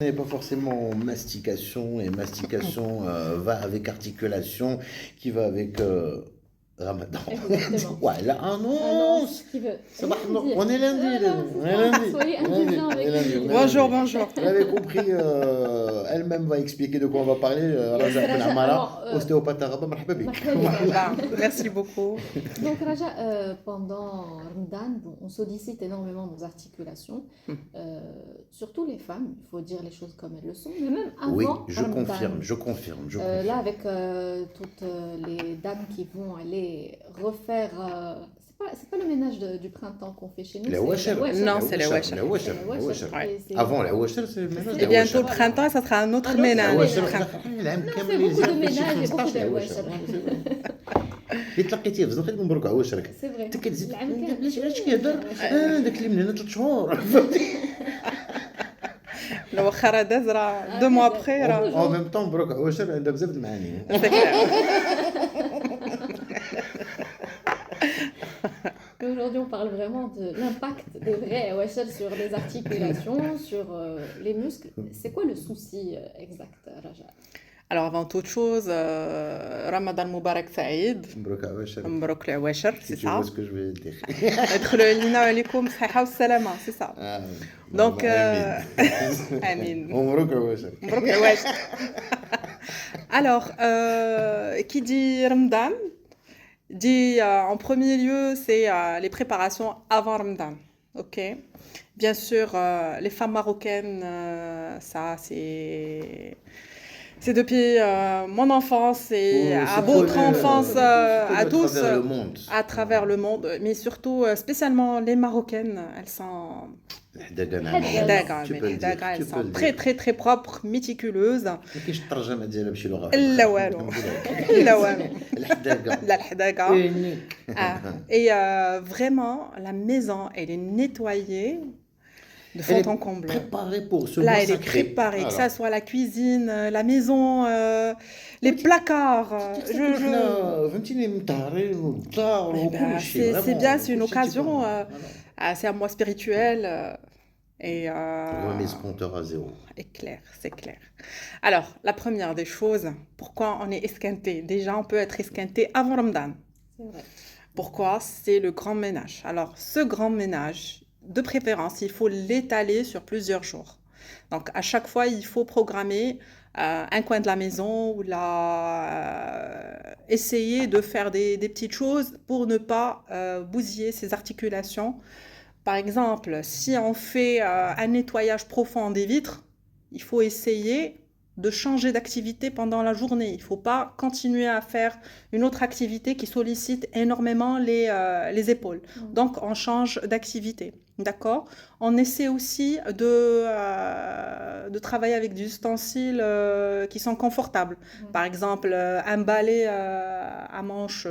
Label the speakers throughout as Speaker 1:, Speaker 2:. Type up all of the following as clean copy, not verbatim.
Speaker 1: n'est pas forcément mastication, et mastication va avec articulation, qui va avec Ramadan.
Speaker 2: Exactement.
Speaker 1: Voilà,
Speaker 2: Annonce
Speaker 1: annonce.
Speaker 2: qui veut
Speaker 1: Sabah
Speaker 2: rien
Speaker 1: al-nour.
Speaker 2: dire.
Speaker 1: On est lundi,
Speaker 2: Voilà,
Speaker 1: on
Speaker 2: c'est
Speaker 1: est
Speaker 2: ça.
Speaker 1: lundi,
Speaker 2: Soyez
Speaker 1: on est lundi,
Speaker 2: indulgents
Speaker 1: on est
Speaker 2: avec
Speaker 1: lundi,
Speaker 2: nous.
Speaker 1: on est
Speaker 3: Bonjour,
Speaker 1: lundi.
Speaker 3: bonjour.
Speaker 1: Vous l'avez compris, elle-même va expliquer de quoi on va parler.
Speaker 2: Yes,
Speaker 1: Raja Ben
Speaker 2: Raja.
Speaker 1: Amara,
Speaker 2: Alors,
Speaker 1: ostéopathe arabe, marhaba bik.
Speaker 2: marhaba bik.
Speaker 3: Bah, merci beaucoup.
Speaker 2: Donc, Raja, pendant Ramadan, bon, on sollicite énormément nos articulations, surtout les femmes, il faut dire les choses comme elles le sont, mais même
Speaker 1: Oui,
Speaker 2: avant
Speaker 1: je
Speaker 2: Ramadan.
Speaker 1: confirme, je confirme, je
Speaker 2: Là,
Speaker 1: confirme.
Speaker 2: avec toutes les dames qui vont aller refaire. C'est pas le ménage du printemps qu'on fait chez nous,
Speaker 1: Les
Speaker 2: c'est
Speaker 1: washer.
Speaker 2: le washer.
Speaker 3: Non, c'est les washer.
Speaker 1: Les washer,
Speaker 2: C'est le
Speaker 1: les
Speaker 2: washer.
Speaker 1: washer.
Speaker 3: Ouais.
Speaker 2: Et c'est-
Speaker 1: Avant, les washer, c'est le ménage
Speaker 3: Et
Speaker 1: des
Speaker 3: bientôt le
Speaker 1: washer.
Speaker 3: printemps, ça sera un autre
Speaker 2: Un autre
Speaker 3: ménage.
Speaker 2: ménage.
Speaker 1: العام
Speaker 2: Non,
Speaker 1: كامل
Speaker 2: c'est beaucoup de
Speaker 1: يزيد شي
Speaker 2: ménages et beaucoup
Speaker 1: 15
Speaker 2: de
Speaker 1: العواشر.
Speaker 2: washer.
Speaker 1: اللي تلقيتيه في زنقه نبرك عواشرك
Speaker 2: C'est vrai.
Speaker 1: انت كتزيد
Speaker 2: العام كامل.
Speaker 1: علاش كيهضر داك اللي من هنا 3 شهور
Speaker 3: لو خرا داز راه 2 mois après راه
Speaker 1: en même temps مبروك عواشر عندها بزاف د المعاني.
Speaker 2: Mais aujourd'hui, on parle vraiment de l'impact des vrais washer sur les articulations, sur les muscles. C'est quoi le souci exact, Raja?
Speaker 3: Alors avant toute chose, Ramadan Moubarak Saïd,
Speaker 1: مبروك عواشر.
Speaker 3: مبروك العواشر,
Speaker 1: Si
Speaker 3: c'est
Speaker 1: tu
Speaker 3: ça.
Speaker 1: vois ce que je veux dire.
Speaker 3: ادخلوا لينا وعليكم الصحة والسلامة, c'est ça. Donc, Amin.
Speaker 1: مبروك عواشر.
Speaker 3: مبروك العواشر. Alors, qui dit Ramadan, dit en premier lieu, c'est les préparations avant Ramadan. Ok. Bien sûr, les femmes marocaines, ça c'est depuis mon enfance et à votre enfance, à tous,
Speaker 1: travers le monde.
Speaker 3: à travers le monde, mais surtout spécialement les Marocaines, elles sont
Speaker 2: الحداقة.
Speaker 1: Tu peux le dire,
Speaker 3: elles
Speaker 1: tu peux
Speaker 3: sont
Speaker 1: le
Speaker 3: très
Speaker 1: dire.
Speaker 3: très très propres, méticuleuses.
Speaker 1: ما كاينش الترجمه ديالها بشي لغه
Speaker 3: لا والو. لا والو.
Speaker 1: الحداقه
Speaker 3: La الحداقة.
Speaker 1: unique.
Speaker 3: Et vraiment, la maison, elle est nettoyée de
Speaker 1: Elle
Speaker 3: fond
Speaker 1: est
Speaker 3: en comble.
Speaker 1: préparée pour ce
Speaker 3: Là,
Speaker 1: mois
Speaker 3: elle est
Speaker 1: sacré.
Speaker 3: préparée, que
Speaker 1: Voilà.
Speaker 3: ça soit la cuisine, la maison, les placards.
Speaker 1: فهمتيني مطهرين والدار
Speaker 3: Eh ben,
Speaker 1: وكل شيء
Speaker 3: c'est bien, c'est une occasion, c'est un mois spirituel et
Speaker 1: remise compteur à zéro.
Speaker 3: est clair, c'est clair. Alors, la première des choses, pourquoi on est esquinté? Déjà, on peut être esquinté avant Ramadan.
Speaker 2: C'est vrai.
Speaker 3: Pourquoi? C'est le grand ménage. Alors, ce grand ménage, de préférence, il faut l'étaler sur plusieurs jours. Donc, à chaque fois, il faut programmer un coin de la maison ou essayer de faire des petites choses pour ne pas bousiller ses articulations. Par exemple, si on fait un nettoyage profond des vitres, il faut essayer de changer d'activité pendant la journée. Il ne faut pas continuer à faire une autre activité qui sollicite énormément les épaules. Donc, on change d'activité. D'accord? On essaie aussi de travailler avec des ustensiles qui sont confortables. Par exemple, un balai à manches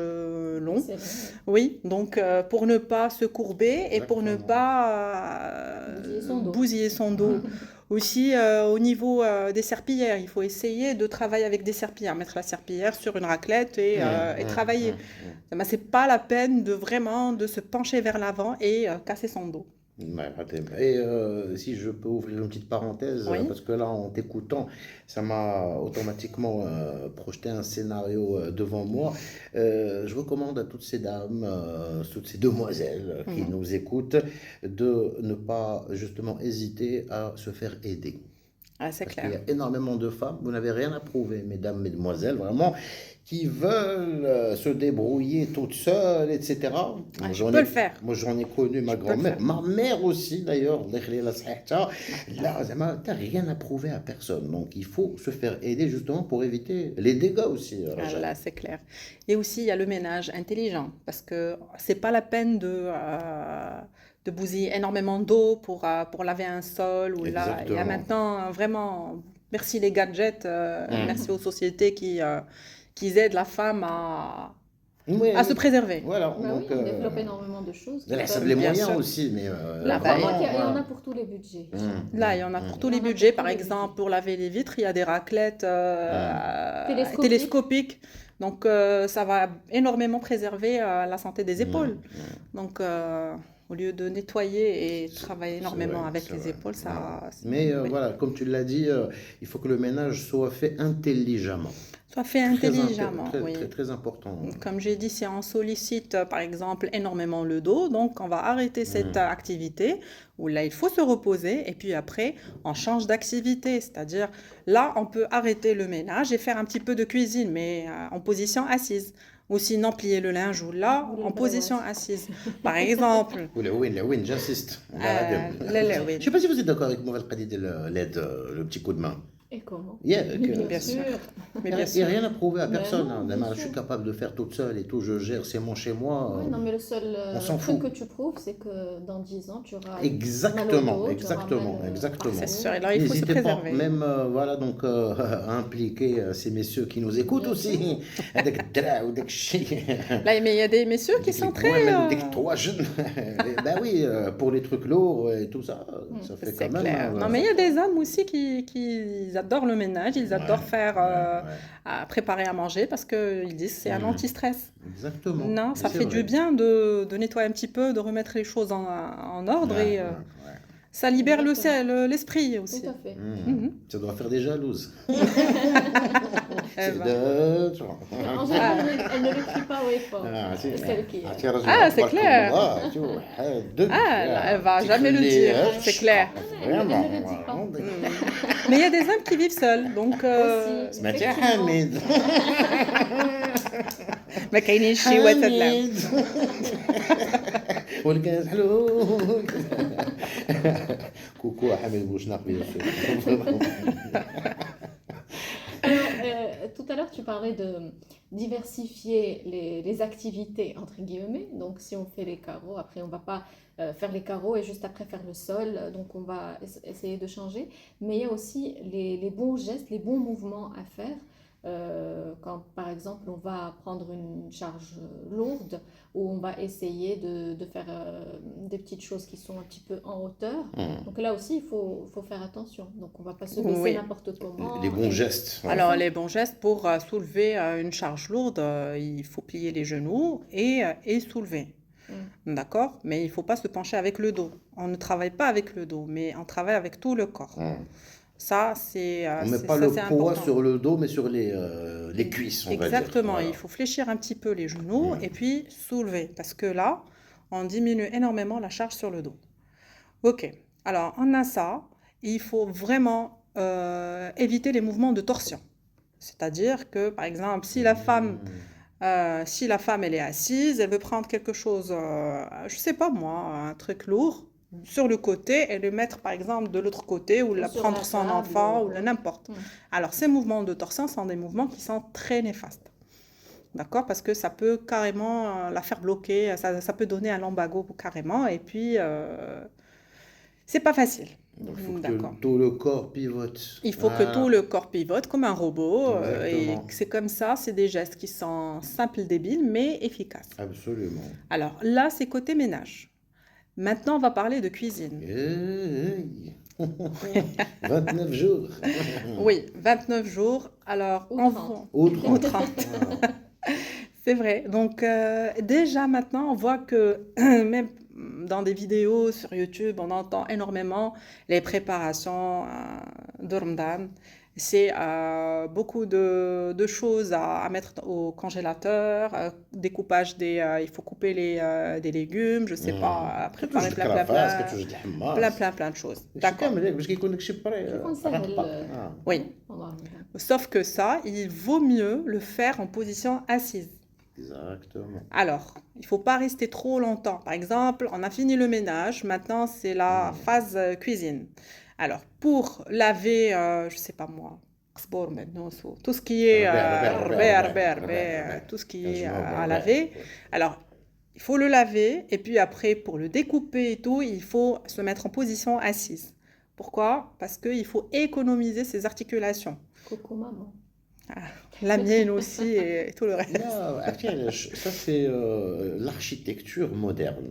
Speaker 3: long.
Speaker 2: C'est vrai.
Speaker 3: Oui, donc pour ne pas se courber et pour ne
Speaker 1: Exactement.
Speaker 3: pas
Speaker 2: Bousiller son dos.
Speaker 3: bousiller son dos. Aussi, au niveau des serpillères, il faut essayer de travailler avec des serpillères, mettre la serpillière sur une raclette et travailler. Mais c'est pas la peine de vraiment de se pencher vers l'avant et casser son dos.
Speaker 1: Et si je peux ouvrir une petite parenthèse,
Speaker 3: Oui.
Speaker 1: parce que là, en t'écoutant, ça m'a automatiquement projeté un scénario devant moi. Je recommande à toutes ces dames, toutes ces demoiselles qui nous écoutent, de ne pas justement hésiter à se faire aider.
Speaker 3: Ah, c'est
Speaker 1: Parce qu'il
Speaker 3: clair.
Speaker 1: y a énormément de femmes, vous n'avez rien à prouver, mesdames, mesdemoiselles, vraiment, qui veulent se débrouiller toutes seules, etc.
Speaker 3: Ah,
Speaker 1: Moi,
Speaker 3: je peux le faire.
Speaker 1: Moi, j'en ai connu ma
Speaker 3: peux le
Speaker 1: grand-mère,
Speaker 3: faire.
Speaker 1: ma mère aussi d'ailleurs. Là, t'as rien à prouver à personne. Donc, il faut se faire aider justement pour éviter les dégâts aussi.
Speaker 3: Ah
Speaker 1: Raja.
Speaker 3: là, c'est clair. Et aussi, il y a le ménage intelligent, parce que c'est pas la peine de bousiller énormément d'eau pour laver un sol. Ou là, il y a
Speaker 1: Exactement.
Speaker 3: maintenant vraiment, merci les gadgets, merci aux sociétés qui aident la femme
Speaker 1: Oui,
Speaker 3: à se préserver.
Speaker 1: Voilà,
Speaker 2: Bah oui,
Speaker 1: donc,
Speaker 2: on développe énormément de choses.
Speaker 1: elle a
Speaker 2: peuvent-
Speaker 1: les
Speaker 3: Bien
Speaker 1: moyens
Speaker 3: sûr.
Speaker 1: aussi, mais
Speaker 2: Là,
Speaker 3: bah,
Speaker 2: vraiment,
Speaker 1: vraiment,
Speaker 2: il y en
Speaker 1: voilà.
Speaker 2: a pour tous les budgets.
Speaker 3: Là, il y en a pour tous
Speaker 2: Il y
Speaker 3: les
Speaker 2: en a pour
Speaker 3: budgets.
Speaker 2: tous
Speaker 3: Par
Speaker 2: les
Speaker 3: exemple,
Speaker 2: budgets.
Speaker 3: pour laver les vitres, il y a des raclettes
Speaker 2: Télescopiques.
Speaker 3: télescopiques. Donc, ça va énormément préserver la santé des épaules. Donc, Au lieu de nettoyer et travailler énormément
Speaker 1: vrai,
Speaker 3: avec
Speaker 1: c'est
Speaker 3: les
Speaker 1: vrai.
Speaker 3: épaules, ça...
Speaker 1: Mais
Speaker 3: oui.
Speaker 1: voilà, comme tu l'as dit, il faut que le ménage soit fait intelligemment.
Speaker 3: Soit fait intelligemment,
Speaker 1: Très,
Speaker 3: oui.
Speaker 1: très, très important.
Speaker 3: Comme j'ai dit, si on sollicite par exemple énormément le dos, donc on va arrêter cette activité où là il faut se reposer et puis après on change d'activité, c'est-à-dire là on peut arrêter le ménage et faire un petit peu de cuisine mais en position assise ou sinon plier le linge ou là
Speaker 2: Ou le
Speaker 3: en position
Speaker 2: bravage.
Speaker 3: assise. Par exemple,
Speaker 1: Ou la win, j'insiste.
Speaker 3: la
Speaker 1: Je sais pas si vous êtes d'accord avec moi, Valqadi, l'aide, le petit coup de main.
Speaker 2: Et comment?
Speaker 1: Yeah,
Speaker 2: Mais
Speaker 1: que-
Speaker 2: bien
Speaker 3: bien sûr.
Speaker 2: sûr.
Speaker 3: Mais
Speaker 1: Il
Speaker 3: bien
Speaker 1: n'y a
Speaker 3: sûr.
Speaker 1: rien à prouver à
Speaker 2: Mais
Speaker 1: personne.
Speaker 2: non,
Speaker 1: Hein.
Speaker 2: bien
Speaker 1: Damar, je
Speaker 2: sûr.
Speaker 1: suis capable de faire toute seule et tout, je gère, c'est mon chez moi.
Speaker 2: Oui, non, mais le seul
Speaker 1: On s'en
Speaker 2: truc
Speaker 1: fout.
Speaker 2: que tu prouves, c'est que dans 10 ans, tu auras mal au
Speaker 1: Exactement,
Speaker 2: dos, tu auras
Speaker 1: exactement,
Speaker 2: mal
Speaker 1: exactement.
Speaker 3: C'est
Speaker 2: partout.
Speaker 3: sûr, et là il faut se
Speaker 1: N'hésitez pas,
Speaker 3: préserver.
Speaker 1: même voilà, donc, à impliquer ces messieurs qui nous écoutent
Speaker 2: Bien
Speaker 1: aussi. هذاك الدرع وداك الشيء.
Speaker 3: Là, mais il y a des messieurs qui
Speaker 1: وديك
Speaker 3: sont très...
Speaker 1: البوامل وديك الطواجن. Ben oui, pour les trucs lourds et tout ça, ça fait
Speaker 3: C'est
Speaker 1: quand même.
Speaker 3: clair. Non, mais il y a des hommes aussi qui adorent le ménage, ils adorent faire préparer à manger parce qu'ils disent que c'est un anti-stress.
Speaker 1: Exactement.
Speaker 3: Non,
Speaker 1: Mais
Speaker 3: ça
Speaker 1: c'est
Speaker 3: fait
Speaker 1: vrai.
Speaker 3: du bien de nettoyer un petit peu, de remettre les choses en ordre
Speaker 1: Ouais,
Speaker 3: et
Speaker 1: ouais, ouais.
Speaker 3: ça libère
Speaker 2: Exactement.
Speaker 3: l'esprit aussi.
Speaker 2: Tout à fait.
Speaker 1: Ça doit faire des jalouses.
Speaker 3: Eh
Speaker 1: C'est
Speaker 3: ben,
Speaker 1: tu vois.
Speaker 2: En général, elle ne le crie pas haut et fort.
Speaker 1: C'est
Speaker 2: Celle qui...
Speaker 3: c'est clair. elle va jamais le dire, c'est clair.
Speaker 2: Elle ne le dit pas.
Speaker 3: Mais il y a des hommes qui vivent seuls, donc
Speaker 2: Aussi,
Speaker 1: سمعتي يا
Speaker 2: effectivement.
Speaker 1: حميد
Speaker 3: ما كاينينش شي وتد
Speaker 1: والكاس حلو كوكو حميد بوشناق بيان سور
Speaker 2: Alors, tout à l'heure, tu parlais de diversifier les activités, entre guillemets. Donc, si on fait les carreaux, après, on ne va pas faire les carreaux et juste après faire le sol. Donc, on va essayer de changer. Mais il y a aussi les bons gestes, les bons mouvements à faire. Quand, par exemple, on va prendre une charge lourde ou on va essayer de faire des petites choses qui sont un petit peu en hauteur. Donc là aussi, il faut faire attention. Donc on ne va pas se baisser
Speaker 3: Oui.
Speaker 2: n'importe comment.
Speaker 1: Les bons gestes.
Speaker 3: Alors, les bons gestes pour soulever une charge lourde, il faut plier les genoux et soulever. D'accord? Mais il ne faut pas se pencher avec le dos. On ne travaille pas avec le dos, mais on travaille avec tout le corps. Ça, c'est
Speaker 1: On ne met pas
Speaker 3: ça,
Speaker 1: le
Speaker 3: c'est
Speaker 1: poids
Speaker 3: important.
Speaker 1: sur le dos, mais sur les cuisses, on va dire.
Speaker 3: Exactement,
Speaker 1: Voilà.
Speaker 3: il faut fléchir un petit peu les genoux et puis soulever, parce que là, on diminue énormément la charge sur le dos. Ok, alors on a ça, il faut vraiment éviter les mouvements de torsion. C'est-à-dire que, par exemple, si la femme elle est assise, elle veut prendre quelque chose, je sais pas moi, un truc lourd, sur le côté et le mettre par exemple de l'autre côté ou la
Speaker 2: sur
Speaker 3: prendre
Speaker 2: la
Speaker 3: son
Speaker 2: table,
Speaker 3: enfant ou
Speaker 2: ou-
Speaker 3: n'importe. Alors ces mouvements de torsion sont des mouvements qui sont très néfastes. D'accord? Parce que ça peut carrément la faire bloquer, ça peut donner un lumbago carrément et puis c'est pas facile.
Speaker 1: Donc, il faut que
Speaker 3: D'accord.
Speaker 1: tout le corps pivote.
Speaker 3: Il faut que
Speaker 1: Voilà.
Speaker 3: tout le corps pivote comme un robot et
Speaker 1: Exactement.
Speaker 3: c'est comme ça, c'est des gestes qui sont simples, débiles mais efficaces.
Speaker 1: Absolument.
Speaker 3: Alors là, c'est côté ménage. Maintenant, on va parler de cuisine.
Speaker 1: Hey. 29 jours.
Speaker 3: Oui, 29 jours. Alors,
Speaker 2: Ou
Speaker 3: en
Speaker 2: 30.
Speaker 1: Ou 30.
Speaker 3: Ou 30. C'est vrai. Donc, déjà maintenant, on voit que même dans des vidéos sur YouTube, on entend énormément les préparations de Ramadan. C'est beaucoup de choses à mettre au congélateur, découpage il faut couper des légumes, je sais pas, préparer plein de choses. D'accord.
Speaker 2: يكون سهل
Speaker 3: Oui.
Speaker 2: pendant Ramadan.
Speaker 3: Sauf que ça, il vaut mieux le faire en position assise.
Speaker 1: Exactement.
Speaker 3: Alors, il ne faut pas rester trop longtemps. Par exemple, on a fini le ménage, maintenant c'est la phase cuisine. Alors, pour laver, je ne sais pas moi, tout ce qui est tout ce qui est à laver. Alors, il faut le laver et puis après, pour le découper et tout, il faut se mettre en position assise. Pourquoi? Parce qu'il faut économiser ses articulations.
Speaker 2: Coucou maman.
Speaker 3: La mienne aussi et tout le reste.
Speaker 1: Non, ça c'est l'architecture moderne.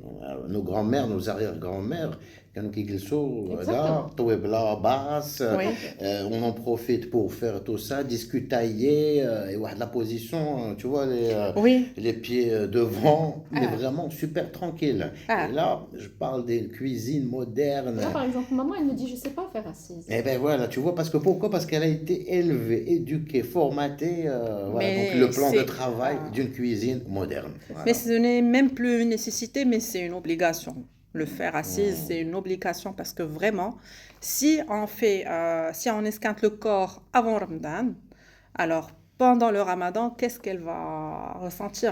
Speaker 1: Nos grands-mères, nos arrière-grands-mères, كانوا كيجلسوا هذا
Speaker 2: Exactement.
Speaker 1: طويبله باس.
Speaker 3: Oui,
Speaker 1: On en profite pour faire tout ça, discutailler, et ouais, la position, tu vois,
Speaker 3: oui.
Speaker 1: les pieds devant, mais
Speaker 3: Ah,
Speaker 1: vraiment super tranquille. Et
Speaker 3: ah.
Speaker 1: là, je parle des cuisines modernes.
Speaker 2: Là, par exemple, maman, elle me dit, je sais pas faire assise.
Speaker 1: Et ben voilà, tu vois, parce que pourquoi? Parce qu'elle a été élevée, éduquée, formatée, voilà, donc le
Speaker 3: Mais
Speaker 1: plan de
Speaker 3: c'est,
Speaker 1: travail d'une cuisine moderne.
Speaker 2: C'est
Speaker 3: mais
Speaker 1: Voilà.
Speaker 2: ça.
Speaker 3: ce n'est même plus une nécessité, mais c'est une obligation. Le faire assise,
Speaker 1: Hmm.
Speaker 3: c'est une obligation parce que vraiment, si on esquinte le corps avant Ramadan, alors pendant le Ramadan, qu'est-ce qu'elle va ressentir?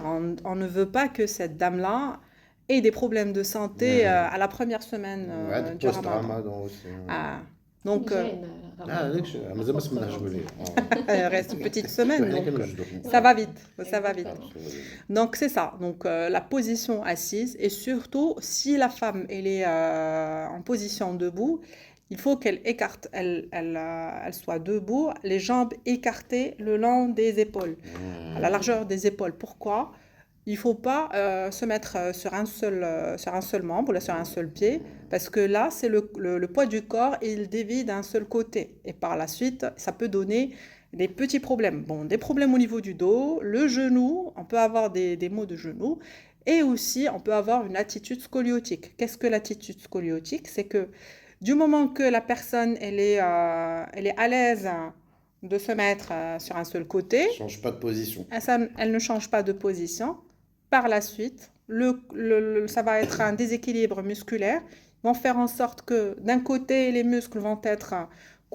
Speaker 3: On ne veut pas que cette dame-là ait des problèmes de santé
Speaker 1: Hmm.
Speaker 3: à la première semaine
Speaker 1: Ouais, de
Speaker 3: du Ramadan.
Speaker 1: post-Ramadan aussi.
Speaker 3: Ah, donc,
Speaker 2: Hygiène,
Speaker 1: Ah, هذاك
Speaker 2: Ramadan,
Speaker 1: الشيء
Speaker 2: pas
Speaker 1: مازال ما سمناهش
Speaker 2: proprement
Speaker 1: بلي
Speaker 2: dit.
Speaker 3: il reste une petite semaine,
Speaker 1: وحنا
Speaker 3: donc
Speaker 1: كنوجدوا.
Speaker 3: ça
Speaker 2: Ouais,
Speaker 3: va vite, ça va vite.
Speaker 2: exactement.
Speaker 3: Donc c'est ça, donc la position assise et surtout si la femme elle est en position debout, il faut qu'elle écarte, elle soit debout, les jambes écartées le long des épaules, à la largeur des épaules. Pourquoi? Il ne faut pas se mettre sur un seul membre, là, sur un seul pied, parce que là, c'est le poids du corps et il dévie d'un seul côté. Et par la suite, ça peut donner des petits problèmes. Bon, des problèmes au niveau du dos, le genou, on peut avoir des maux de genou, et aussi on peut avoir une attitude scoliotique. Qu'est-ce que l'attitude scoliotique? C'est que du moment que la personne, elle est à l'aise de se mettre sur un seul côté,
Speaker 1: Change pas de position.
Speaker 3: elle ne change pas de position. Par la suite, ça va être un déséquilibre musculaire. Ils vont faire en sorte que d'un côté, les muscles vont être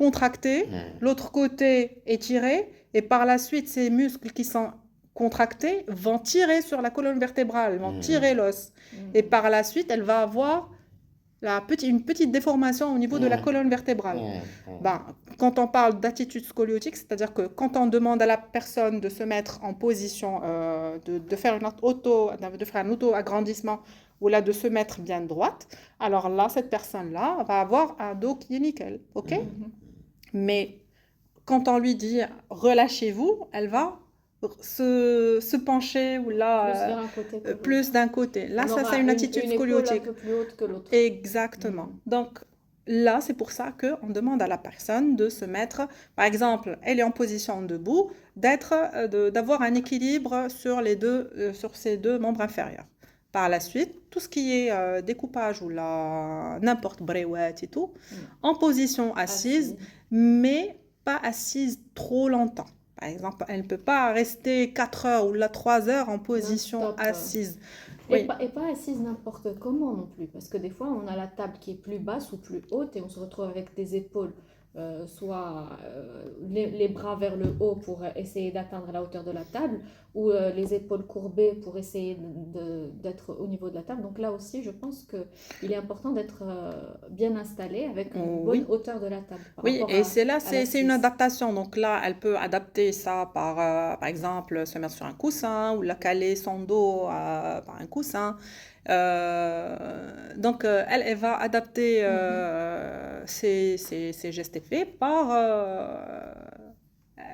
Speaker 3: contractés, l'autre côté étiré, et par la suite, ces muscles qui sont contractés vont tirer sur la colonne vertébrale, vont tirer l'os. Et par la suite, elle va avoir une petite déformation au niveau de la colonne vertébrale. Ben, quand on parle d'attitude scoliotique, c'est-à-dire que quand on demande à la personne de se mettre en position, de faire de faire un auto-agrandissement ou là de se mettre bien droite, alors là, cette personne-là va avoir un dos qui est nickel, ok? Mais quand on lui dit relâchez-vous, elle va se pencher ou
Speaker 2: Plus
Speaker 3: là,
Speaker 2: vers un côté que l'autre.
Speaker 3: plus d'un côté. Là,
Speaker 2: On
Speaker 3: ça, c'est
Speaker 2: aura
Speaker 3: une attitude
Speaker 2: une épaule un
Speaker 3: scoliotique.
Speaker 2: peu plus haute que l'autre.
Speaker 3: Exactement. Donc là, c'est pour ça qu'on demande à la personne de se mettre, par exemple, elle est en position debout, d'avoir un équilibre sur ses deux membres inférieurs. Par la suite, tout ce qui est découpage ou n'importe bréouette et tout, en position assise, mais pas assise trop longtemps. Par exemple, elle ne peut pas rester 4 heures ou 3 heures en position
Speaker 2: Non-stop.
Speaker 3: assise.
Speaker 2: Et
Speaker 3: Oui.
Speaker 2: pas assise n'importe comment non plus, parce que des fois on a la table qui est plus basse ou plus haute et on se retrouve avec des épaules, soit les bras vers le haut pour essayer d'atteindre la hauteur de la table, ou les épaules courbées pour essayer d'être au niveau de la table. Donc là aussi, je pense qu'il est important d'être bien installé avec une bonne
Speaker 3: Oui.
Speaker 2: hauteur de la table.
Speaker 3: Oui, et c'est là,
Speaker 2: à
Speaker 3: c'est une
Speaker 2: l'assise.
Speaker 3: adaptation. Donc là, elle peut adapter ça par exemple, se mettre sur un coussin ou la caler son dos par un coussin. Donc, elle va adapter ses gestes et faits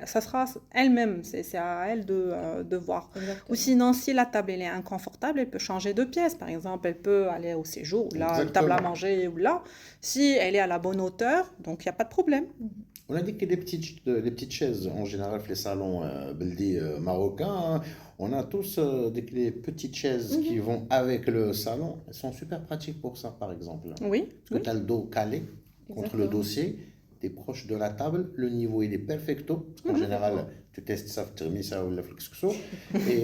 Speaker 3: ça sera elle-même, c'est à elle de voir. Ou
Speaker 2: Exactement.
Speaker 3: sinon, si la table elle est inconfortable, elle peut changer de pièce. Par exemple, elle peut aller au séjour, ou là, une table à
Speaker 1: Exactement.
Speaker 3: manger, ou là. Si elle est à la bonne hauteur, donc il n'y a pas de problème.
Speaker 1: On a dit que des petites chaises, en général, les salons beldi marocains, hein, on a tous des petites chaises qui vont avec le salon. Elles sont super pratiques pour ça, par exemple.
Speaker 3: Oui,
Speaker 1: Parce que
Speaker 3: oui.
Speaker 1: tu as le dos calé contre le
Speaker 2: Exactement.
Speaker 1: dossier, tu es proche de la table, le niveau il est perfecto. Parce qu'en général, tu testes ça, tu remis ça ou la flexo. Et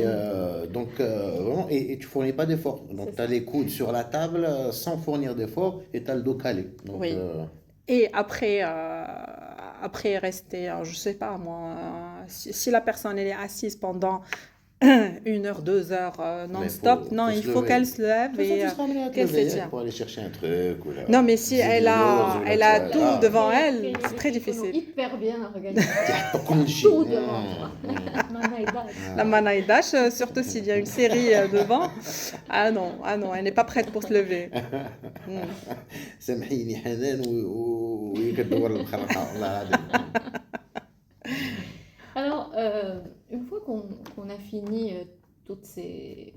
Speaker 1: donc, vraiment, et tu fournis pas d'effort. Donc,
Speaker 2: C'est
Speaker 1: tu as
Speaker 2: ça.
Speaker 1: les coudes sur la table sans fournir d'effort et tu as le dos calé. Donc,
Speaker 3: Oui. Et après rester, je sais pas moi, si la personne elle est assise pendant 1 heure, 2 heures
Speaker 1: mais
Speaker 3: non-stop, non,
Speaker 1: faut
Speaker 3: il
Speaker 1: se
Speaker 3: faut
Speaker 1: lever.
Speaker 3: qu'elle se lève
Speaker 1: De toute façon,
Speaker 3: et
Speaker 1: tu seras amené à te
Speaker 3: qu'elle
Speaker 1: lever hein,
Speaker 3: s'étire.
Speaker 1: pour aller chercher un truc ou là.
Speaker 3: Non, mais si
Speaker 1: Zid اليوز
Speaker 3: elle
Speaker 1: ولا
Speaker 3: a
Speaker 1: tu-
Speaker 3: tout devant elle,
Speaker 2: Et
Speaker 3: c'est très
Speaker 2: les filles
Speaker 3: difficile.
Speaker 2: hyper bien organisées.
Speaker 1: كل شيء.
Speaker 2: Tout devant toi. Maman et dad.
Speaker 3: La Manaïdash, surtout s'il y a une série devant. Ah non, elle n'est pas prête pour se lever.
Speaker 1: سامحيني حنان وهي كدور المخرطة والله العظيم.
Speaker 2: Alors, une fois qu'on a fini toutes ces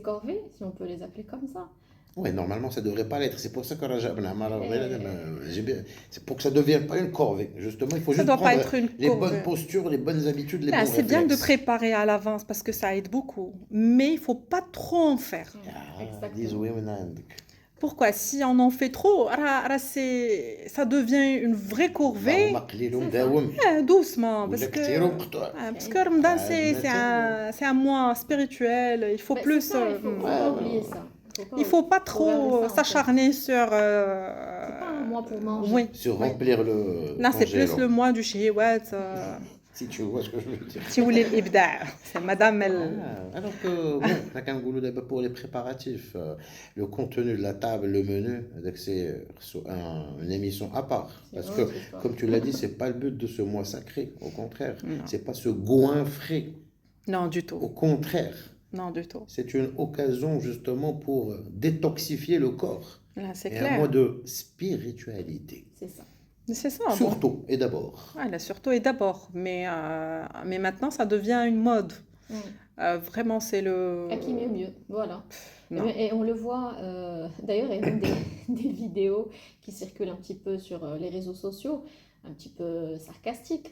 Speaker 2: corvées, si on peut les appeler comme ça,
Speaker 1: Ouais, normalement, ça ne devrait pas l'être. C'est pour ça que
Speaker 2: Et-
Speaker 1: c'est pour que ça ne devienne pas une corvée. Justement, il faut
Speaker 3: Ça
Speaker 1: juste
Speaker 3: doit pas
Speaker 1: prendre
Speaker 3: être une
Speaker 1: les bonnes
Speaker 3: courbe.
Speaker 1: postures, les bonnes habitudes, les
Speaker 3: Là,
Speaker 1: bons
Speaker 3: c'est bien de
Speaker 1: réflexes.
Speaker 3: préparer à l'avance parce que ça aide beaucoup, mais il faut pas trop en faire.
Speaker 1: Ah, these
Speaker 2: Exactement.
Speaker 1: women عندك.
Speaker 3: Pourquoi? Si on en fait trop, ça devient une vraie
Speaker 1: اللهم
Speaker 3: corvée.
Speaker 1: قليل
Speaker 2: C'est ça.
Speaker 1: ومداوم
Speaker 3: Doucement,
Speaker 1: ولا كثير ومقطوع.
Speaker 3: parce que Ramadan,
Speaker 1: عامة.
Speaker 3: c'est un mois spirituel. Il faut
Speaker 2: Mais c'est
Speaker 3: plus,
Speaker 2: ça, faut
Speaker 1: Ouais,
Speaker 2: pas
Speaker 1: ouais,
Speaker 2: oublier
Speaker 1: ouais.
Speaker 2: ça.
Speaker 3: il faut pas
Speaker 2: Faut garder
Speaker 3: trop
Speaker 2: ça en tête.
Speaker 3: s'acharner sur.
Speaker 2: C'est pas un mois pour manger.
Speaker 3: Oui,
Speaker 1: Se
Speaker 3: oui.
Speaker 1: remplir le
Speaker 3: Là, c'est plus
Speaker 1: congélo.
Speaker 3: le mois du shihwat.
Speaker 1: Si tu vois ce que je veux dire.
Speaker 3: Si vous voulez l'ibda, c'est Madame elle.
Speaker 1: Ah, alors que, bon, on a qu'un goulot d'abord pour les préparatifs, le contenu de la table, le menu, donc c'est une émission à part.
Speaker 2: C'est
Speaker 1: Parce
Speaker 2: une
Speaker 1: que,
Speaker 2: autre histoire.
Speaker 1: comme tu l'as dit, c'est pas le but de ce mois sacré. Au contraire,
Speaker 3: Non.
Speaker 1: c'est pas se goinfrer.
Speaker 3: Non, du
Speaker 1: Au
Speaker 3: tout.
Speaker 1: contraire,
Speaker 3: Non, du tout.
Speaker 1: c'est une occasion justement pour détoxifier le corps.
Speaker 3: Là, c'est
Speaker 1: Et un
Speaker 3: clair.
Speaker 1: mois de spiritualité.
Speaker 2: C'est ça.
Speaker 3: C'est ça. Bon.
Speaker 1: Surtout et d'abord.
Speaker 3: Là, surtout et d'abord. Mais maintenant, ça devient une mode.
Speaker 2: Mm.
Speaker 3: Vraiment, c'est le.
Speaker 2: À qui mieux mieux. Voilà.
Speaker 3: Non.
Speaker 2: Et on le voit, d'ailleurs, il y a même des vidéos qui circulent un petit peu sur les réseaux sociaux, un petit peu sarcastiques,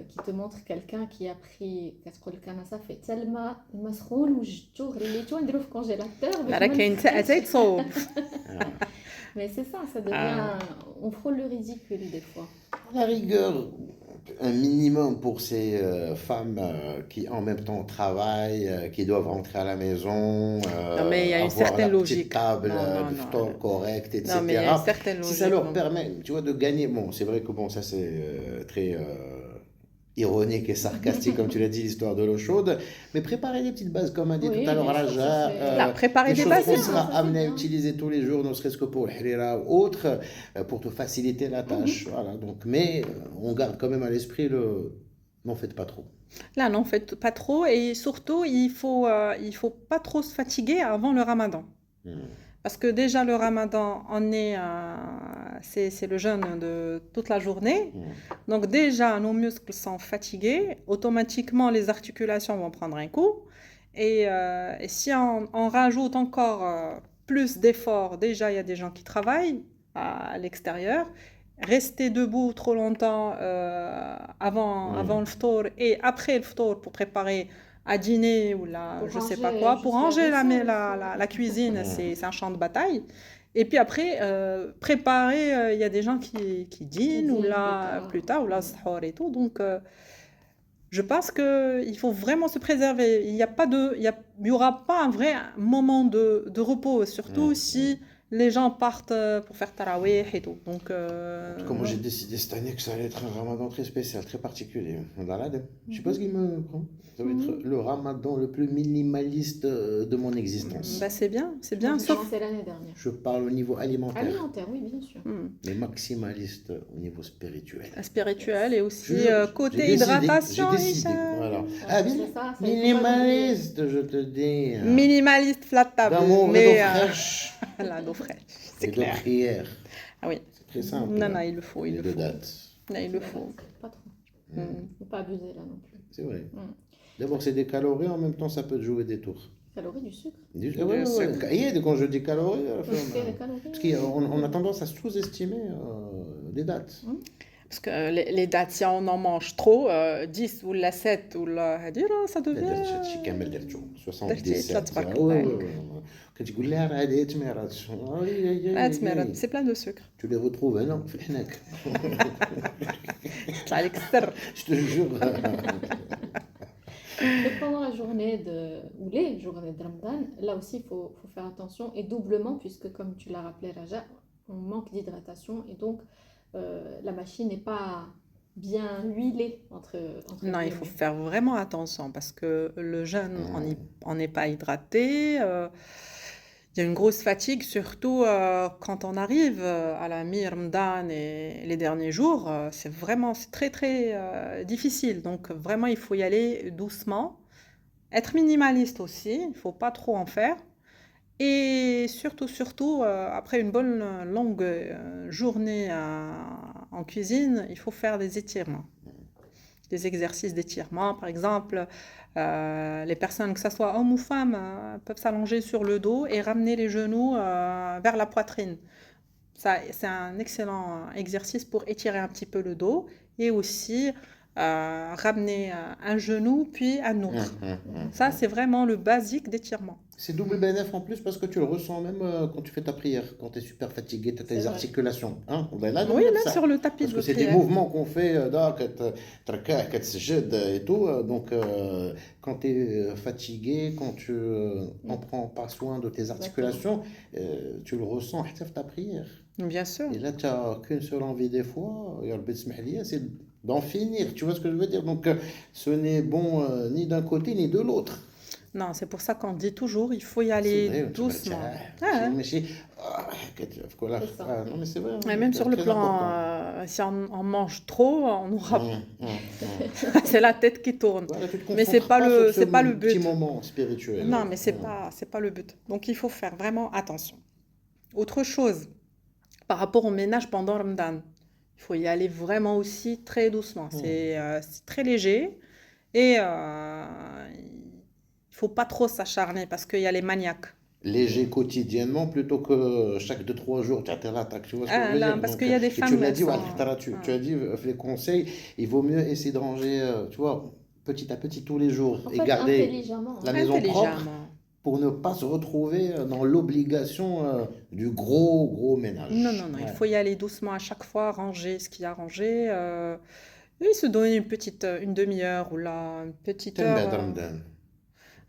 Speaker 2: qui te montrent quelqu'un qui a pris, qu'est-ce que le canassa fait tellement المسخون وجدتو غليتو نديرو في الكونجيلاتور باش
Speaker 3: Là,
Speaker 2: ما
Speaker 3: كاين
Speaker 2: نفقدش.
Speaker 3: تاع تصوب.
Speaker 2: Mais c'est ça, ça devient... On frôle le ridicule des fois.
Speaker 1: À la rigueur, un minimum pour ces femmes qui en même temps travaillent, qui doivent rentrer à la maison,
Speaker 3: Non, mais il y a une
Speaker 1: avoir
Speaker 3: certaine
Speaker 1: la petite
Speaker 3: logique.
Speaker 1: table
Speaker 3: Non,
Speaker 1: de
Speaker 3: non,
Speaker 1: store
Speaker 3: non.
Speaker 1: correcte, etc.
Speaker 3: Non, mais il y a une certaine
Speaker 1: Si
Speaker 3: logique.
Speaker 1: ça leur
Speaker 3: non.
Speaker 1: permet, tu vois, de gagner, bon, c'est vrai que bon, ça c'est très ironique et sarcastique, comme tu l'as dit, l'histoire de l'eau chaude, mais préparer des petites bases, comme a dit
Speaker 2: Oui,
Speaker 1: tout à l'heure
Speaker 2: bien sûr,
Speaker 1: Raja,
Speaker 2: ça, c'est-
Speaker 3: Là, préparer
Speaker 1: des
Speaker 3: des
Speaker 1: choses
Speaker 3: bases.
Speaker 1: qu'on
Speaker 2: bien,
Speaker 1: sera
Speaker 2: ça, c'est
Speaker 1: amené à
Speaker 2: bien.
Speaker 1: utiliser tous les jours, ne serait-ce que pour le harira ou autre, pour te faciliter la tâche. Voilà, donc, mais on garde quand même à l'esprit le n'en faites pas trop.
Speaker 3: Là, non, faites pas trop. Et surtout, il faut pas trop se fatiguer avant le ramadan. Parce que déjà, le ramadan, c'est le jeûne de toute la journée. Donc déjà, nos muscles sont fatigués. Automatiquement, les articulations vont prendre un coup. Et si on rajoute encore plus d'efforts, déjà, il y a des gens qui travaillent à l'extérieur. Rester debout trop longtemps avant le ftour et après le ftour pour préparer à dîner ou
Speaker 2: Pour
Speaker 3: je sais
Speaker 2: ranger
Speaker 3: pas quoi, pour
Speaker 2: juste
Speaker 3: ranger
Speaker 2: la vaisselle,
Speaker 3: la cuisine, c'est un champ de bataille. Et puis après, préparer, il y a des gens qui dînent ou
Speaker 2: dînent
Speaker 3: là
Speaker 2: plus
Speaker 3: plus tard, ou là sahur et tout. Donc, je pense qu'il faut vraiment se préserver. Il y aura pas un vrai moment de repos, surtout si les gens partent pour faire tarawih et tout. Donc,
Speaker 1: Comme moi j'ai décidé cette année que ça allait être un ramadan très spécial, très particulier. Je sais pas ce qui me prend. Ça va être le ramadan le plus minimaliste de mon existence.
Speaker 3: bah, c'est bien,
Speaker 2: Moi, j'ai
Speaker 3: sauf
Speaker 2: commencé l'année dernière.
Speaker 1: Je parle au niveau alimentaire,
Speaker 2: Alimentaire, oui, bien sûr.
Speaker 1: mais maximaliste au niveau spirituel.
Speaker 3: spirituel et aussi
Speaker 1: J'ai
Speaker 3: côté
Speaker 1: décidé,
Speaker 3: hydratation.
Speaker 1: j'ai décidé,
Speaker 3: Hicham.
Speaker 1: voilà.
Speaker 2: Ah,
Speaker 1: Ah,
Speaker 2: c'est ça, ça,
Speaker 1: minimaliste, je te dis.
Speaker 3: Minimaliste flat table.
Speaker 1: D'amour et
Speaker 3: mais
Speaker 1: d'eau fraîche.
Speaker 3: là, d'eau fraîche,
Speaker 1: Et
Speaker 3: c'est
Speaker 1: de
Speaker 3: clair.
Speaker 1: prière.
Speaker 3: Ah oui.
Speaker 1: C'est très simple.
Speaker 3: Non, non, il le faut,
Speaker 1: Et
Speaker 3: il le
Speaker 1: de
Speaker 3: faut.
Speaker 1: date.
Speaker 3: Là, il le faut.
Speaker 2: Pas trop.
Speaker 3: Mm.
Speaker 2: Faut pas abuser là non plus.
Speaker 1: C'est vrai.
Speaker 2: Mm.
Speaker 1: D'abord, c'est des calories, en même temps, ça peut te jouer des tours.
Speaker 2: Calories du sucre.
Speaker 1: Ouais,
Speaker 3: sucre.
Speaker 1: Quand je dis calories,
Speaker 2: Parce que les calories.
Speaker 1: parce qu'on a tendance à sous-estimer les dates.
Speaker 3: Parce que les dates, si on en mange trop, 10 ou la 7 ou la ça
Speaker 1: لا درت
Speaker 3: devient...
Speaker 1: هادشي كامل درتو
Speaker 3: درتي
Speaker 1: 77
Speaker 3: تبارك
Speaker 1: وي
Speaker 3: الله
Speaker 1: وي وي. كتقول لها راه هذه تميرات
Speaker 3: Ah, تمرد. C'est plein de sucre.
Speaker 1: tu les retrouves هنا في الحناك
Speaker 3: يطلع لك السر.
Speaker 1: je te jure.
Speaker 2: Donc, pendant la journée ou les journées de Ramadan, là aussi, faut faire attention et doublement, puisque comme tu l'as rappelé, Raja, on manque d'hydratation et donc la machine n'est pas bien huilée entre
Speaker 3: Non, il faut
Speaker 2: guillemets.
Speaker 3: faire vraiment attention parce que le jeûne, on n'est pas hydraté. Il y a une grosse fatigue, surtout quand on arrive à la mi-Ramadan et les derniers jours. C'est très, très difficile. Donc, vraiment, il faut y aller doucement. Être minimaliste aussi, il ne faut pas trop en faire. Et surtout, après une bonne longue journée en cuisine, il faut faire des étirements. des exercices d'étirement. Par exemple, les personnes, que ce soit hommes ou femmes, peuvent s'allonger sur le dos et ramener les genoux vers la poitrine. Ça, c'est un excellent exercice pour étirer un petit peu le dos et aussi ramener un genou puis un autre. Ça, c'est vraiment le basique d'étirement.
Speaker 1: C'est double bénéf en plus parce que tu le ressens même quand tu fais ta prière, quand tu es super fatigué, tu as
Speaker 2: C'est
Speaker 1: tes
Speaker 2: vrai.
Speaker 1: articulations. Hein? Ben là,
Speaker 3: Oui,
Speaker 1: même
Speaker 3: là,
Speaker 1: ça.
Speaker 3: sur le tapis
Speaker 1: Parce
Speaker 3: de
Speaker 1: que c'est des
Speaker 3: prière.
Speaker 1: mouvements qu'on fait quand et tout. Donc, quand tu es fatigué, quand tu en prends pas soin de tes articulations, tu le ressens à ta prière.
Speaker 3: Bien sûr.
Speaker 1: Et là, tu n'as qu'une seule envie des fois, et Rabbi Ismaïlia, c'est d'en finir. Tu vois ce que je veux dire? Donc, ce n'est bon ni d'un côté ni de l'autre.
Speaker 3: Non, c'est pour ça qu'on dit toujours, il faut y
Speaker 1: C'est
Speaker 3: aller
Speaker 1: vrai,
Speaker 3: doucement.
Speaker 1: mais
Speaker 2: C'est ça.
Speaker 1: non, mais c'est vrai.
Speaker 3: Et même sur le
Speaker 1: très
Speaker 3: plan,
Speaker 1: important.
Speaker 3: si on mange trop, on aura, c'est la tête qui tourne.
Speaker 1: Voilà, tu te
Speaker 3: Mais c'est
Speaker 1: concentres
Speaker 3: pas
Speaker 1: sur
Speaker 3: le,
Speaker 1: ce
Speaker 3: c'est pas le
Speaker 1: petit
Speaker 3: but.
Speaker 1: moment spirituel.
Speaker 3: Non, mais c'est pas le but. Donc il faut faire vraiment attention. Autre chose, par rapport au ménage pendant Ramadan, il faut y aller vraiment aussi très doucement. C'est très léger et il faut pas trop s'acharner parce qu'il y a les maniaques.
Speaker 1: Léger quotidiennement plutôt que chaque 2-3 jours, tu as l'attaque. Tu vois ce que je veux
Speaker 3: Là,
Speaker 1: dire?
Speaker 3: parce
Speaker 1: Donc,
Speaker 3: qu'il y a des
Speaker 1: et tu
Speaker 3: femmes,
Speaker 1: me l'as
Speaker 3: elles
Speaker 1: dit,
Speaker 3: sont...
Speaker 1: tu as dit, les conseils, il vaut mieux essayer de ranger, tu vois, petit à petit tous les jours
Speaker 2: En
Speaker 1: et
Speaker 2: fait,
Speaker 1: garder
Speaker 2: intelligemment.
Speaker 1: la maison propre
Speaker 3: intelligemment.
Speaker 1: pour ne pas se retrouver dans l'obligation du gros ménage.
Speaker 3: Non, il
Speaker 1: Ouais.
Speaker 3: faut y aller doucement à chaque fois, ranger ce qu'il y a rangé. Et se donner une demi-heure ou là, une petite
Speaker 1: T'aimes
Speaker 3: heure.
Speaker 1: bien Ramadan.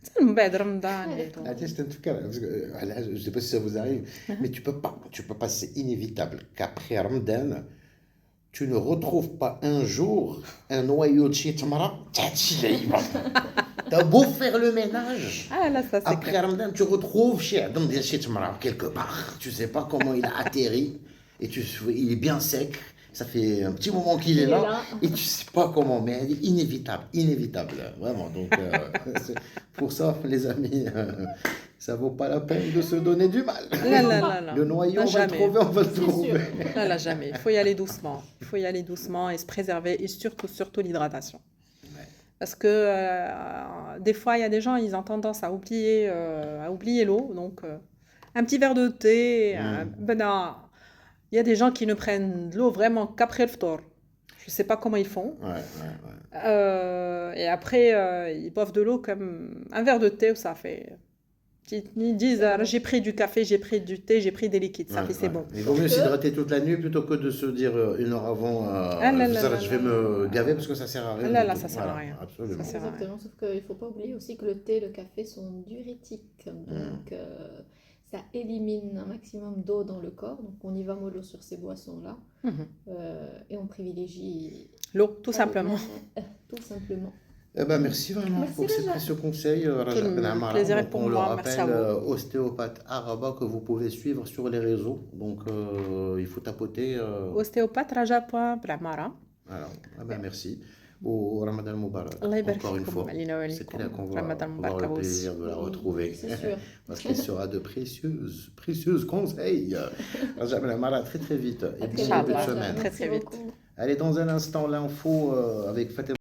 Speaker 3: C'est le بعد رمضان et tout.
Speaker 1: Ah, tiens, c'est un truc, parce que, là, je ne sais pas si ça vous arrive, mais tu peux pas, c'est inévitable qu'après Ramadan, tu ne retrouves pas un jour un noyau de shit mara. T'as beau faire le ménage.
Speaker 3: Ah là, ça c'est
Speaker 1: Après
Speaker 3: clair.
Speaker 1: Ramadan, tu retrouves chez Adam des shit mara quelque part. Tu sais pas comment il a atterri et il est bien sec. Ça fait un petit moment qu'il est là et tu sais pas comment, mais elle est inévitable, vraiment. Donc, c'est pour ça, les amis, ça vaut pas la peine de se donner du mal.
Speaker 3: Là.
Speaker 1: Le noyau, on va le
Speaker 3: Jamais.
Speaker 1: trouver, on va le
Speaker 2: C'est sûr.
Speaker 1: trouver.
Speaker 3: Là, jamais. Il faut y aller doucement. Il faut y aller doucement et se préserver et surtout l'hydratation. Parce que des fois, il y a des gens, ils ont tendance à oublier l'eau. Donc, un petit verre de thé, il y a des gens qui ne prennent de l'eau vraiment qu'après le ftour. Je ne sais pas comment ils font.
Speaker 1: Ouais.
Speaker 3: Et après, ils boivent de l'eau comme un verre de thé, ça fait... Ils disent, j'ai pris du café, j'ai pris du thé, j'ai pris des liquides. Ça fait, c'est bon.
Speaker 1: Il vaut mieux s'hydrater toute la nuit plutôt que de se dire une heure avant, je vais me gaver parce que ça sert à rien.
Speaker 3: Là,
Speaker 1: du tout.
Speaker 3: ça sert à rien.
Speaker 1: Absolument.
Speaker 3: Ça sert à rien.
Speaker 2: Exactement, sauf qu'il ne faut pas oublier aussi que le thé et le café sont diurétiques. Donc, ça élimine un maximum d'eau dans le corps. Donc, on y va mollo sur ces boissons-là. Et on privilégie
Speaker 3: L'eau, tout simplement.
Speaker 2: Tout simplement.
Speaker 1: Eh ben, merci vraiment
Speaker 2: Merci,
Speaker 1: pour ces
Speaker 2: Raja.
Speaker 1: précieux conseils, Raja
Speaker 3: Quel
Speaker 1: Ben Amara.
Speaker 3: plaisir est
Speaker 1: Donc,
Speaker 3: pour
Speaker 1: on le
Speaker 3: moi, merci à
Speaker 1: rappelle,
Speaker 3: vous.
Speaker 1: ostéopathe Araba que vous pouvez suivre sur les réseaux. Donc, il faut tapoter.
Speaker 3: Ostéopathe Raja.Bramara.
Speaker 1: Alors, eh ben, merci. Au Ramadan Moubarak,
Speaker 3: Allah يبارك
Speaker 1: encore une
Speaker 3: فيكم.
Speaker 1: fois.
Speaker 3: علينا
Speaker 1: C'est
Speaker 3: وعليكم.
Speaker 1: clair qu'on va
Speaker 3: Ramadan
Speaker 1: avoir
Speaker 3: Moubarak
Speaker 1: le
Speaker 3: à vous
Speaker 1: plaisir
Speaker 3: aussi.
Speaker 1: de la retrouver.
Speaker 2: C'est sûr.
Speaker 1: Parce qu'il sera de précieuses conseils. Raja Ben Amara, très vite. Et
Speaker 2: À
Speaker 1: bon
Speaker 2: très
Speaker 1: début de
Speaker 2: vite.
Speaker 1: semaine.
Speaker 3: Très, très
Speaker 2: Merci
Speaker 3: vite.
Speaker 2: beaucoup.
Speaker 1: Allez, dans un instant, l'info avec Fatima.